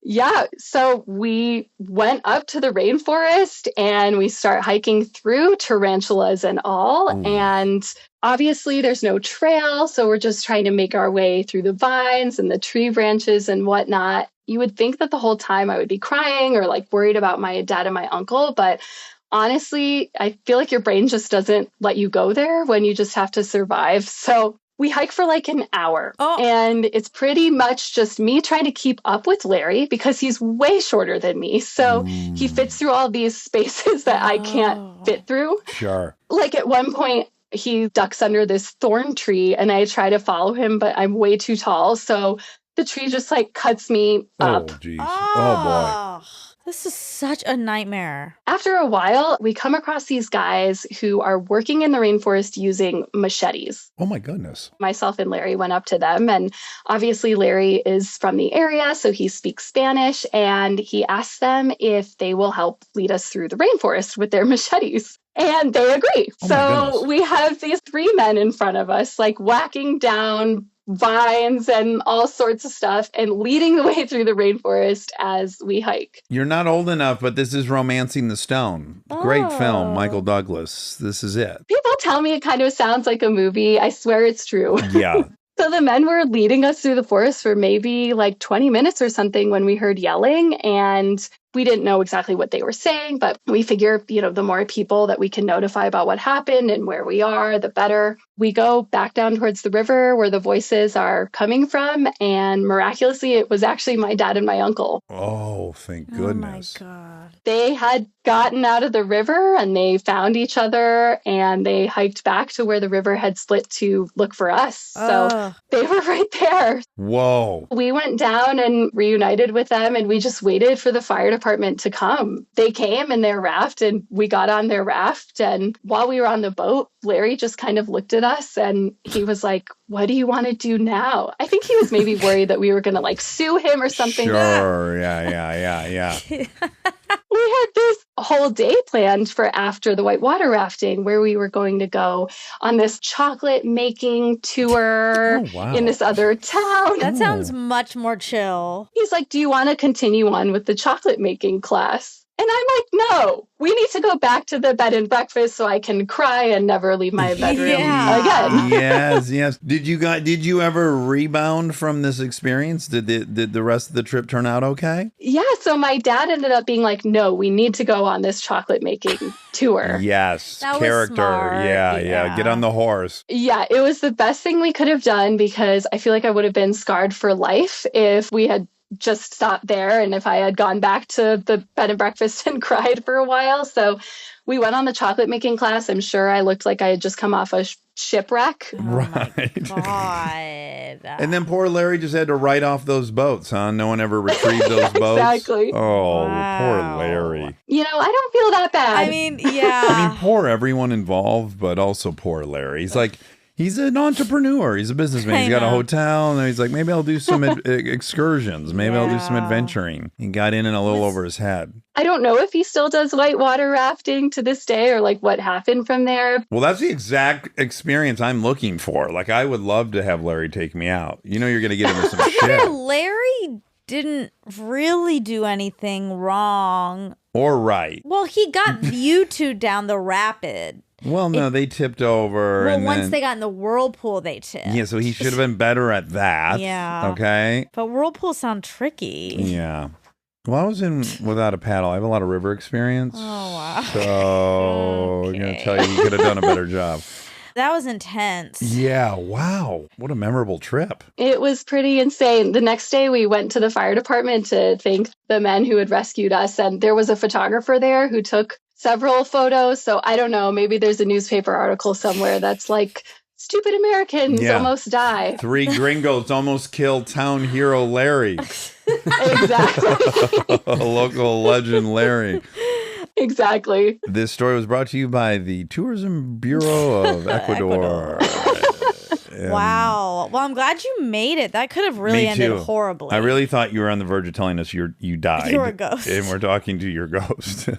Yeah, so we went up to the rainforest and we start hiking through, tarantulas and all. Ooh. And obviously there's no trail, so we're just trying to make our way through the vines and the tree branches and whatnot. You would think that the whole time I would be crying or like worried about my dad and my uncle, but honestly, I feel like your brain just doesn't let you go there when you just have to survive. So we hike for like an hour and it's pretty much just me trying to keep up with Larry because he's way shorter than me. So he fits through all these spaces that I can't fit through. Sure. Like at one point, he ducks under this thorn tree and I try to follow him, but I'm way too tall. So the tree just like cuts me up. Oh, geez. Oh, boy. This is such a nightmare. After a while, we come across these guys who are working in the rainforest using machetes. Oh, my goodness. Myself and Larry went up to them, and obviously Larry is from the area, so he speaks Spanish, and he asks them if they will help lead us through the rainforest with their machetes. And they agree. Oh, so we have these 3 men in front of us, like whacking down vines and all sorts of stuff and leading the way through the rainforest as we hike. You're not old enough, but this is Romancing the Stone. Great film, Michael Douglas. This is it. People tell me it kind of sounds like a movie. I swear it's true. Yeah. So the men were leading us through the forest for maybe like 20 minutes or something when we heard yelling, and we didn't know exactly what they were saying, but we figure, the more people that we can notify about what happened and where we are, the better. We go back down towards the river where the voices are coming from, and miraculously, it was actually my dad and my uncle. Oh, thank goodness. Oh, my God. They had gotten out of the river and they found each other and they hiked back to where the river had split to look for us. So they were right there. Whoa. We went down and reunited with them, and we just waited for the fire department to come. They came in their raft and we got on their raft. And while we were on the boat, Larry just kind of looked at us and he was like, what do you want to do now? I think he was maybe worried that we were going to like sue him or something. Sure. Yeah. We had this whole day planned for after the whitewater rafting where we were going to go on this chocolate making tour in this other town. That sounds much more chill. He's like, do you want to continue on with the chocolate making class? And I'm like, no, we need to go back to the bed and breakfast so I can cry and never leave my bedroom again. Yes. Did you ever rebound from this experience? Did the rest of the trip turn out okay? Yeah. So my dad ended up being like, no, we need to go on this chocolate making tour. Yes. That was Character. smart. Yeah. Get on the horse. Yeah. It was the best thing we could have done because I feel like I would have been scarred for life if we had just stopped there and if I had gone back to the bed and breakfast and cried for a while. So we went on the chocolate making class. I'm sure I looked like I had just come off a shipwreck. Oh my God. And then poor Larry just had to write off those boats, huh? No one ever retrieved those boats? Exactly. Oh, Wow. poor Larry. You know, I don't feel that bad. I mean, yeah. I mean, poor everyone involved, but also poor Larry. He's like, he's an entrepreneur. He's a businessman. He's got a hotel, and he's like, maybe I'll do some excursions. Maybe I'll do some adventuring. He got in and a little over his head. I don't know if he still does whitewater rafting to this day or like what happened from there. Well, that's the exact experience I'm looking for. Like, I would love to have Larry take me out. You know, you're going to get into some shit. Larry didn't really do anything wrong. Or right. Well, he got you two down the rapid. Well, no, they tipped over. Well, and once then, they got in the whirlpool, they tipped. yeah, so he should have been better at that. Yeah. Okay. But whirlpools sound tricky. Yeah. Well, I was in without a paddle. I have a lot of river experience. Oh, wow. So I'm going to tell you could have done a better job. That was intense. Yeah. Wow. What a memorable trip. It was pretty insane. The next day we went to the fire department to thank the men who had rescued us. And there was a photographer there who took several photos. So I don't know, maybe there's a newspaper article somewhere that's like, stupid Americans almost die. 3 gringos almost killed town hero Larry. Exactly. A local legend Larry. Exactly. This story was brought to you by the Tourism Bureau of Ecuador. Wow. Well, I'm glad you made it. That could have really ended horribly. I really thought you were on the verge of telling us you died. You're a ghost. And we're talking to your ghost.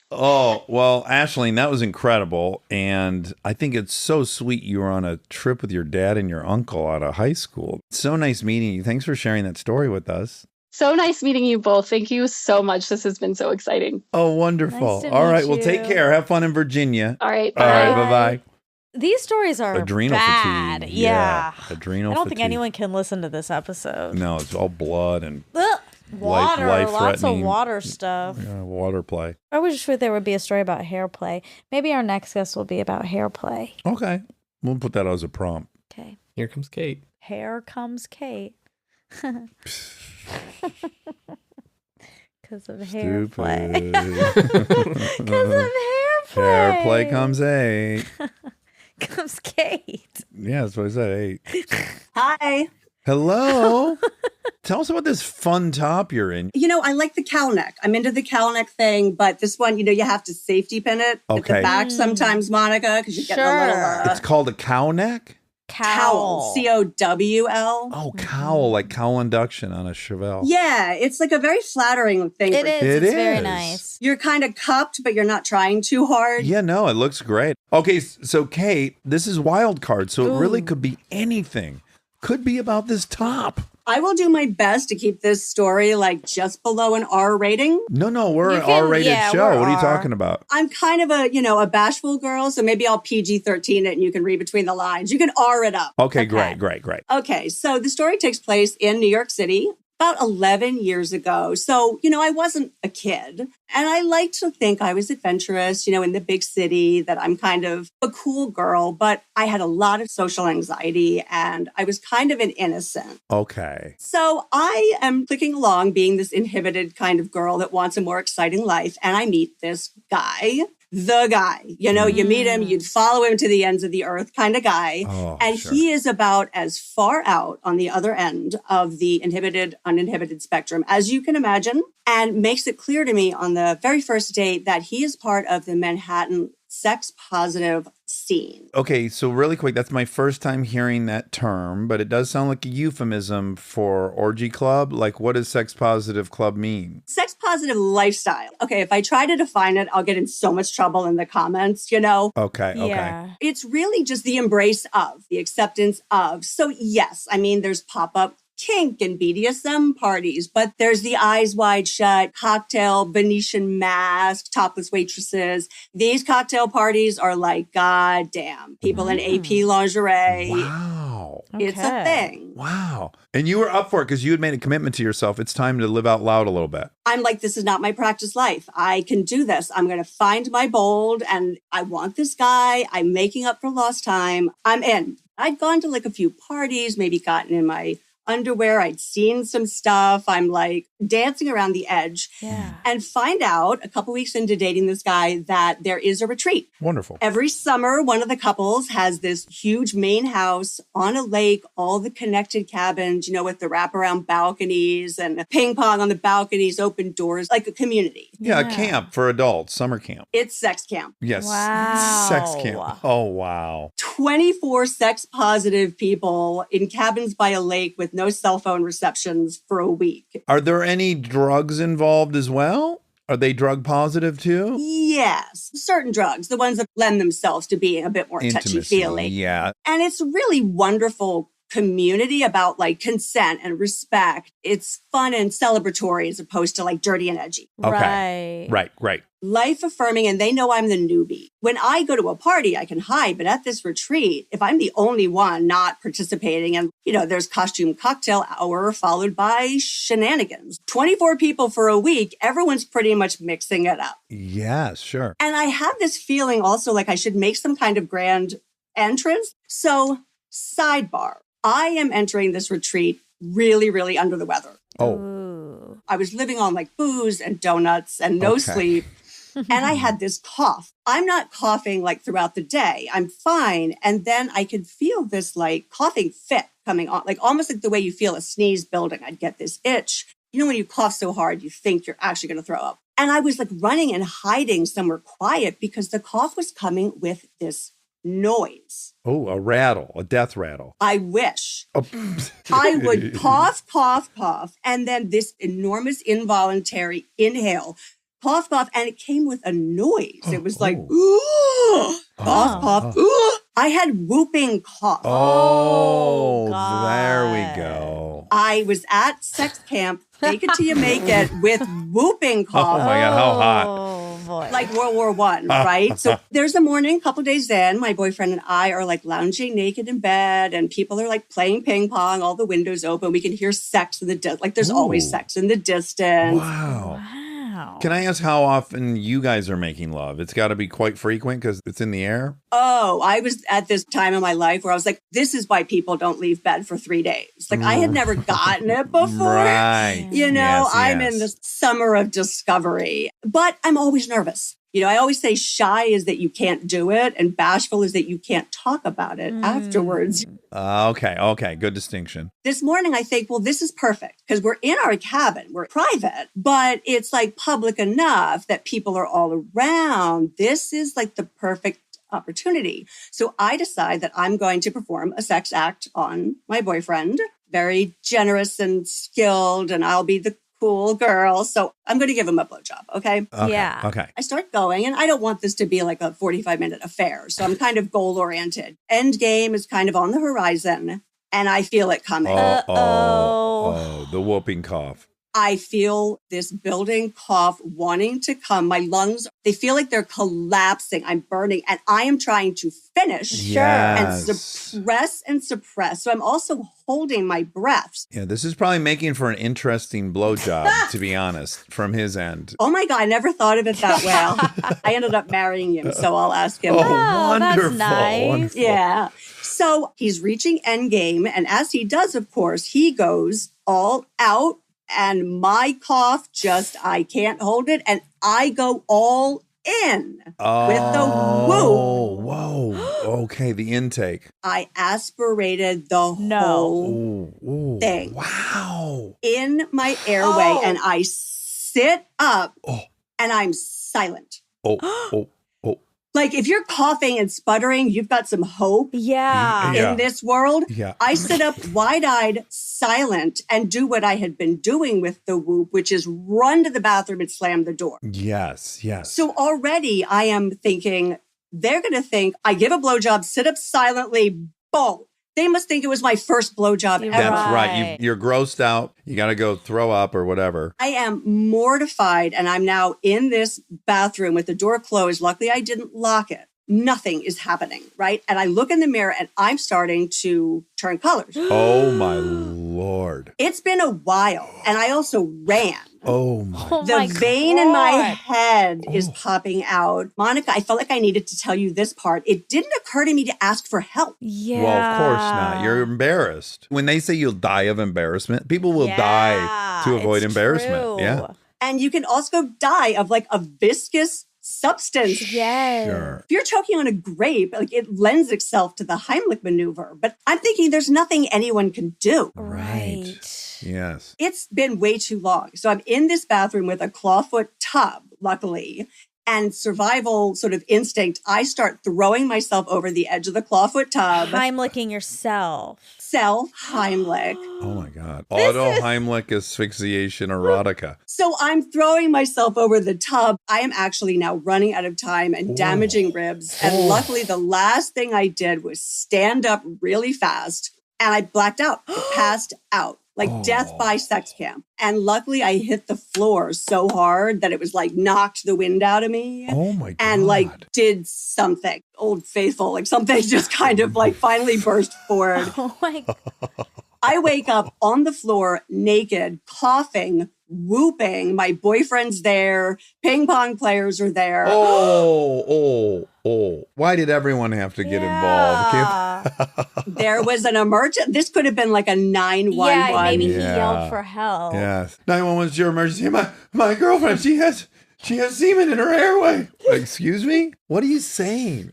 Oh, well, Aisling, that was incredible. And I think it's so sweet you were on a trip with your dad and your uncle out of high school. So nice meeting you. Thanks for sharing that story with us. So nice meeting you both. Thank you so much. This has been so exciting. Oh, wonderful. Nice to All right. meet Well, you. take care. Have fun in Virginia. All right. All right. Bye. Bye-bye. These stories are Adrenal bad. fatigue. Yeah. Adrenal I don't fatigue. think anyone can listen to this episode. No, it's all blood and Ugh. Water, lots of life-threatening- water stuff. water play. I wish there would be a story about hair play. Maybe our next guest will be about hair play. Okay. We'll put that as a prompt. Okay. Here comes Kate. Here comes Kate. Because of hair play. Because of hair play. Hair play comes 8. Comes Kate. Yeah, that's what I said. 8. Hi. Hello. Tell us about this fun top you're in. You know, I like the cowl neck. I'm into the cowl neck thing, but this one, you know, you have to safety pin it at Okay. the back sometimes, Monica, because you get a little It's called a cow neck? cowl. C-O-W-L. Oh, cowl, like cowl induction on a Chevelle. Yeah, it's like a very flattering thing. It for is. It It's very is. nice. You're kind of cupped, but you're not trying too hard. Yeah, no, it looks great. Okay, so Kate, this is wild card, so it really Ooh. could be anything. Could be about this top. I will do my best to keep this story like just below an R rating. No, we're You an can- R-rated yeah, show. we're What are you R. talking about? I'm kind of a bashful girl, so maybe I'll PG-13 it and you can read between the lines. You can R it up. Okay, Okay. great. Okay, so the story takes place in New York City about 11 years ago. So, you know, I wasn't a kid. And I like to think I was adventurous, you know, in the big city, that I'm kind of a cool girl. But I had a lot of social anxiety and I was kind of an innocent. Okay. So I am clicking along being this inhibited kind of girl that wants a more exciting life. And I meet this guy the guy. You know, you meet him, you'd follow him to the ends of the earth kind of guy. Oh, and sure. he is about as far out on the other end of the inhibited, uninhibited spectrum as you can imagine, and makes it clear to me on the very first date that he is part of the Manhattan sex positive scene. Okay, so really quick, that's my first time hearing that term, but it does sound like a euphemism for orgy club. Like, what does sex positive club mean? Sex positive lifestyle. Okay, if I try to define it, I'll get in so much trouble in the comments, you know? Okay. Yeah. It's really just the embrace of, the acceptance of. So yes, I mean, there's pop-up kink and BDSM parties, but there's the eyes wide shut, cocktail, Venetian mask, topless waitresses. These cocktail parties are like, goddamn, people in AP lingerie. Wow. It's a thing. Wow. And you were up for it because you had made a commitment to yourself. It's time to live out loud a little bit. I'm like, this is not my practice life. I can do this. I'm going to find my bold and I want this guy. I'm making up for lost time. I'm in. I'd gone to like a few parties, maybe gotten in my underwear. I'd seen some stuff. I'm like dancing around the edge and find out a couple weeks into dating this guy that there is a retreat. Wonderful. Every summer, one of the couples has this huge main house on a lake, all the connected cabins, you know, with the wraparound balconies and ping pong on the balconies, open doors, like a community. Yeah, a camp for adults, summer camp. It's sex camp. Yes. Wow. Sex camp. Oh, wow. 24 sex positive people in cabins by a lake with no cell phone receptions for a week. Are there any drugs involved as well? Are they drug positive too? Yes, certain drugs, the ones that lend themselves to being a bit more touchy-feely. Yeah. And it's really wonderful community about like consent and respect. It's fun and celebratory as opposed to like dirty and edgy. Okay. Right. Life affirming, and they know I'm the newbie. When I go to a party, I can hide, but at this retreat, if I'm the only one not participating and, you know, there's costume cocktail hour followed by shenanigans. 24 people for a week, everyone's pretty much mixing it up. Yes, sure. And I have this feeling also like I should make some kind of grand entrance. So, sidebar, I am entering this retreat really, really under the weather. Oh. Ooh. I was living on like booze and donuts and no sleep. And I had this cough. I'm not coughing like throughout the day. I'm fine. And then I could feel this like coughing fit coming on, like almost like the way you feel a sneeze building. I'd get this itch. You know, when you cough so hard, you think you're actually going to throw up. And I was like running and hiding somewhere quiet because the cough was coming with this noise. Oh, a rattle, a death rattle. I wish. Oh. I would cough, and then this enormous involuntary inhale. Cough, and it came with a noise. It was like, ooh, cough, ooh. I had whooping cough. Oh, God. There we go. I was at sex camp, fake it till you make it, with whooping cough. Oh my God, how hot. Oh, boy. Like World War I, right? So there's a morning, a couple days in, my boyfriend and I are like lounging naked in bed and people are like playing ping pong, all the windows open. We can hear sex in the distance. Like there's always sex in the distance. Wow. Can I ask how often you guys are making love? It's got to be quite frequent because it's in the air. Oh, I was at this time in my life where I was like, this is why people don't leave bed for 3 days. Like I had never gotten it before. Right. You know, Yes, I'm yes. in the summer of discovery, but I'm always nervous. You know, I always say shy is that you can't do it and bashful is that you can't talk about it afterwards. Okay. Good distinction. This morning, I think, well, this is perfect because we're in our cabin. We're private, but it's like public enough that people are all around. This is like the perfect opportunity. So I decide that I'm going to perform a sex act on my boyfriend, very generous and skilled, and I'll be the cool girl. So I'm going to give him a blowjob. Okay. Yeah. Okay. I start going and I don't want this to be like a 45-minute affair. So I'm kind of goal oriented. End game is kind of on the horizon and I feel it coming. Oh, the whooping cough. I feel this building cough wanting to come. My lungs, they feel like they're collapsing. I'm burning and I am trying to finish and suppress. So I'm also holding my breath. Yeah, this is probably making for an interesting blowjob, to be honest, from his end. Oh my God, I never thought of it that well. I ended up marrying him, so I'll ask him. Oh, wonderful. That's nice. Wonderful. Yeah. So he's reaching end game. And as he does, of course, he goes all out. And my cough I can't hold it. And I go all in with the Oh, whoop. whoa. Okay, the intake. I aspirated the whole Ooh, thing wow. in my airway, Oh. and I sit up Oh. and I'm silent. Oh. Like if you're coughing and sputtering, you've got some hope Yeah. Yeah. in this world. Yeah. I sit up wide-eyed, silent, and do what I had been doing with the whoop, which is run to the bathroom and slam the door. Yes. So already I am thinking, they're going to think I give a blowjob, sit up silently, boom. They must think it was my first blowjob You're ever. That's right. Right. You're grossed out. You got to go throw up or whatever. I am mortified, and I'm now in this bathroom with the door closed. Luckily, I didn't lock it. Nothing is happening, right? And I look in the mirror, and I'm starting to turn colors. Oh, my Lord. It's been a while, and I also ran. Oh, my. Oh The my vein in my God. head is popping out. Monica, I felt like I needed to tell you this part. It didn't occur to me to ask for help. Yeah. Well, of course not. You're embarrassed. When they say you'll die of embarrassment, people will die to avoid it's embarrassment. true. Yeah. And you can also die of like a viscous substance. Yes. Sure. If you're choking on a grape, like it lends itself to the Heimlich maneuver. But I'm thinking there's nothing anyone can do. Right. Yes. It's been way too long. So I'm in this bathroom with a clawfoot tub, luckily, and survival sort of instinct. I start throwing myself over the edge of the clawfoot tub, Heimliching yourself. self Heimlich. Oh, my God. Auto Heimlich asphyxiation erotica. So I'm throwing myself over the tub. I am actually now running out of time and damaging ribs. And luckily, the last thing I did was stand up really fast, and I blacked out, passed out. Like death by sex camp. And luckily I hit the floor so hard that it was like knocked the wind out of me. Oh, my God. And like did something. Old Faithful, like something just kind of like finally burst forward. Oh my God. I wake up on the floor naked, coughing, whooping. My boyfriend's there. Ping pong players are there. Oh. Why did everyone have to get involved? There was an emergency. This could have been like a 911. Yeah, maybe he Yeah. yelled for help. Yes. 911 is your emergency. My girlfriend, she has semen in her airway. Excuse me? What are you saying?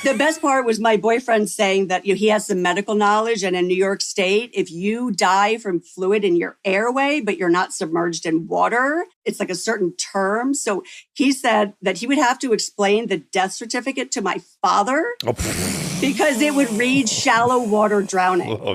The best part was my boyfriend saying that he has some medical knowledge. And in New York State, if you die from fluid in your airway, but you're not submerged in water, it's like a certain term. So he said that he would have to explain the death certificate to my father because it would read shallow water drowning. Oh,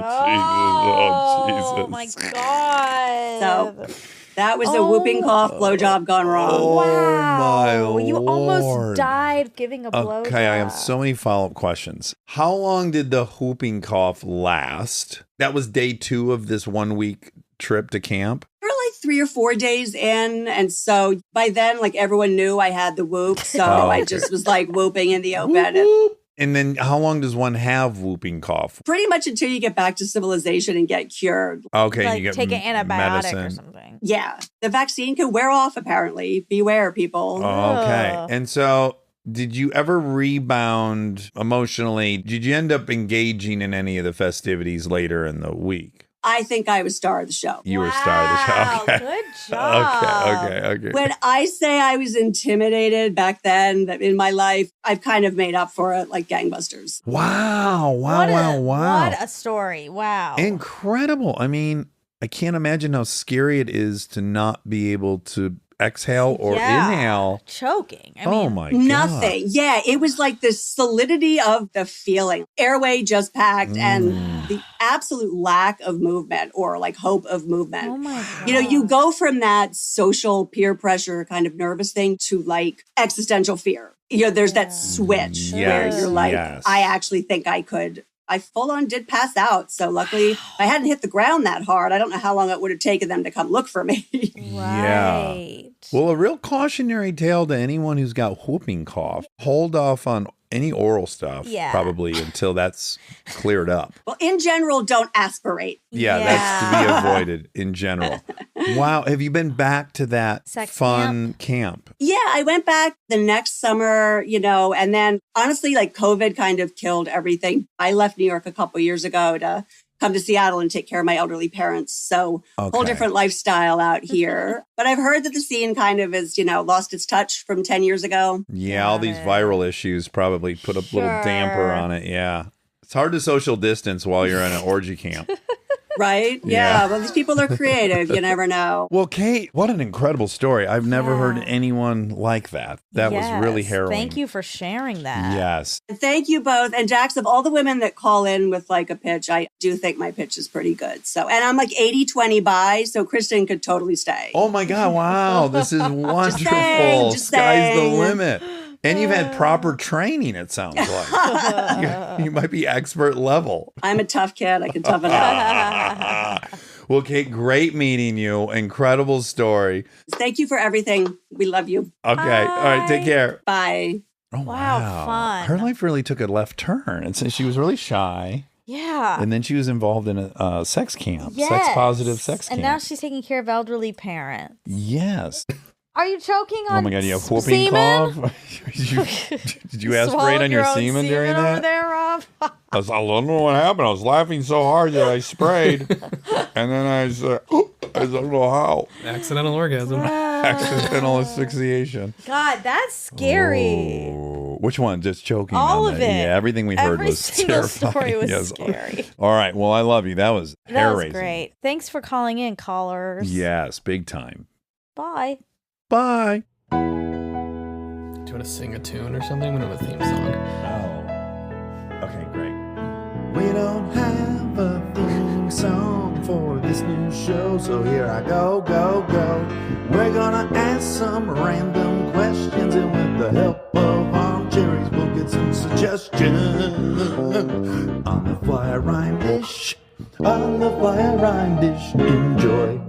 my God. So that was a whooping cough blowjob gone wrong. Oh, Wow. my You almost Lord. died giving a blowjob. Okay, I have so many follow-up questions. How long did the whooping cough last? That was day 2 of this 1-week trip to camp? We were like 3 or 4 days in. And so by then, like everyone knew I had the whoop. So I just was like whooping in the open. And And then how long does one have whooping cough? pretty much until you get back to civilization and get cured. Okay, Like you get take an antibiotic or medicine. something. Yeah. The vaccine can wear off, apparently. Beware, people. Okay. Ugh. And so did you ever rebound emotionally? Did you end up engaging in any of the festivities later in the week? I think I was star of the show. You were star of the show. Wow, Okay. good job. Okay. When I say I was intimidated back then that in my life, I've kind of made up for it like gangbusters. Wow. What a story. Wow. Incredible. I mean, I can't imagine how scary it is to not be able to exhale or Yeah. inhale. Choking. I Oh mean, my God. Nothing. Yeah, it was like the solidity of the feeling. Airway just packed and the absolute lack of movement or like hope of movement. oh my God. You know, you go from that social peer pressure kind of nervous thing to like existential fear. You know, there's that switch where Yes, you're like, yes. I actually think I could. I full on did pass out. So luckily I hadn't hit the ground that hard. I don't know how long it would have taken them to come look for me. Right. Well, a real cautionary tale to anyone who's got whooping cough. Hold off on any oral stuff, Yeah. probably until that's cleared up. Well, in general, don't aspirate. Yeah, that's to be avoided in general. Wow. Have you been back to that Sex fun camp? Yeah, I went back the next summer, you know, and then honestly, like COVID kind of killed everything. I left New York a couple years ago to come to Seattle and take care of my elderly parents. So whole Okay. different lifestyle out here. But I've heard that the scene kind of is, lost its touch from 10 years ago. Yeah, all these viral issues probably put a little damper on it. Yeah. It's hard to social distance while you're in an orgy camp. Right? Yeah. Well, these people are creative. You never know. Well, Kate, what an incredible story. I've never heard anyone like that. That was really Yes. harrowing. Thank you for sharing that. Yes. Thank you both. And Dax, of all the women that call in with like a pitch, I do think my pitch is pretty good. So, and I'm like 80-20 bi, so Kristen could totally stay. Oh my God. Wow. This is wonderful. just Sky's the saying. limit. And you've had proper training, it sounds like. you might be expert level. I'm a tough kid. I can tough it out. Well, Kate, great meeting you. Incredible story. Thank you for everything. We love you. Okay. All right. Take care. Bye. Oh, Wow, fun. Her life really took a left turn. And so she was really shy. Yeah. And then she was involved in a sex camp, Yes. sex positive sex camp. And now she's taking care of elderly parents. Yes. Are you choking on Oh my God, you have whooping semen? cough? did you aspirate Swallowed on your own semen during over that? there, Rob? I don't know what happened. I was laughing so hard that I sprayed. And then I said, I don't know how. Accidental orgasm. Accidental asphyxiation. God, that's scary. Oh, which one? Just choking? All on of that? it. Yeah, everything we heard Every was single terrifying. story was Yes. scary. All right. Well, I love you. That was That hair-raising. was great. Thanks for calling in, callers. Yes, big time. Bye. Bye. Do you want to sing a tune or something? We don't have a theme song. Oh. Okay, great. We don't have a theme song for this new show, so here I go. We're gonna ask some random questions, and with the help of Armcherries, we'll get some suggestions. On the fly rhyme dish, Enjoy.